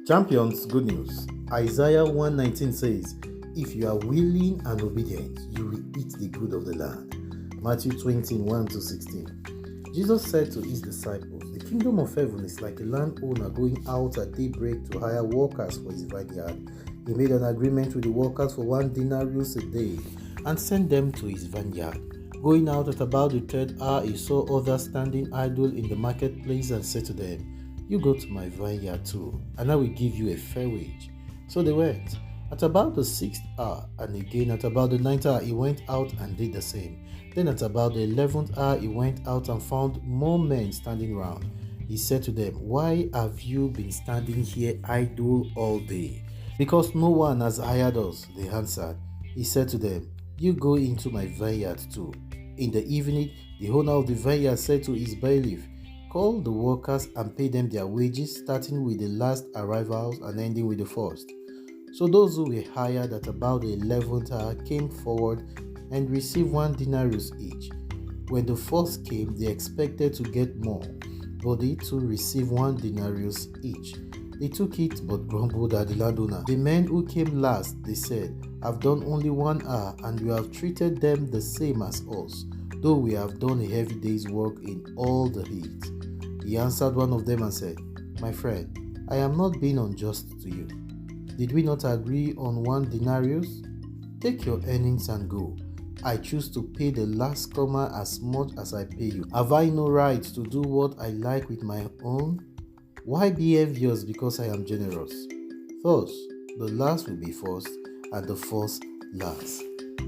Champions, good news. Isaiah 1:19 says, "If you are willing and obedient, you will eat the good of the land." Matthew 21:16. Jesus said to his disciples, "The kingdom of heaven is like a landowner going out at daybreak to hire workers for his vineyard. He made an agreement with the workers for 1 denarius a day and sent them to his vineyard. Going out at about the third hour, he saw others standing idle in the marketplace and said to them, 'You go to my vineyard too, and I will give you a fair wage.' So they went. At about the 6th hour, and again at about the 9th hour, he went out and did the same. Then at about the 11th hour, he went out and found more men standing round. He said to them, 'Why have you been standing here idle all day?' 'Because no one has hired us,' they answered. He said to them, 'You go into my vineyard too.' In the evening, the owner of the vineyard said to his bailiff, 'Call the workers and pay them their wages, starting with the last arrivals and ending with the first.' So those who were hired at about the 11th hour came forward and received 1 denarius each. When the first came, they expected to get more, but they too received 1 denarius each. They took it but grumbled at the landowner. 'The men who came last,' they said, 'have done only 1 hour, and you have treated them the same as us, though we have done a heavy day's work in all the heat.' He answered one of them and said, 'My friend, I am not being unjust to you. Did we not agree on 1 denarius? Take your earnings and go. I choose to pay the last comer as much as I pay you. Have I no right to do what I like with my own? Why be envious because I am generous? Thus, the last will be first, and the first last.'"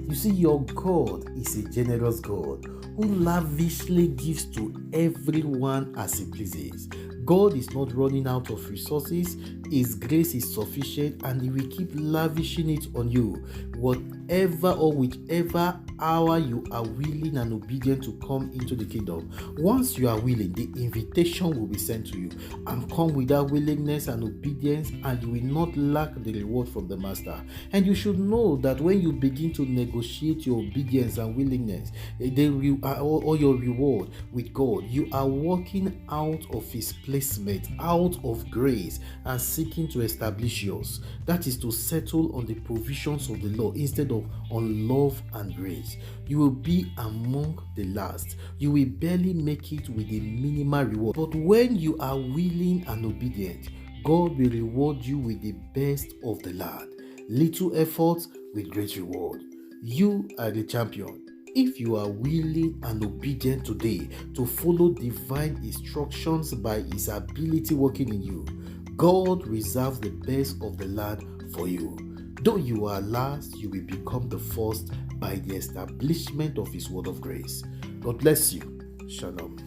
You see, your God is a generous God who lavishly gives to everyone as he pleases. God is not running out of resources. His grace is sufficient, and he will keep lavishing it on you. Whatever or whichever hour you are willing and obedient to come into the kingdom, once you are willing, the invitation will be sent to you. And come with that willingness and obedience, and you will not lack the reward from the master. And you should know that when you begin to negotiate your obedience and willingness, or your reward with God, you are walking out of his placement, out of grace, and seeking to establish yours. That is to settle on the provisions of the law instead of on love and grace. You will be among the last. You will barely make it with a minimal reward. But when you are willing and obedient, God will reward you with the best of the land. Little effort with great reward. You are the champion. If you are willing and obedient today to follow divine instructions by his ability working in you, God reserves the best of the land for you. Though you are last, you will become the first by the establishment of his word of grace. God bless you. Shalom.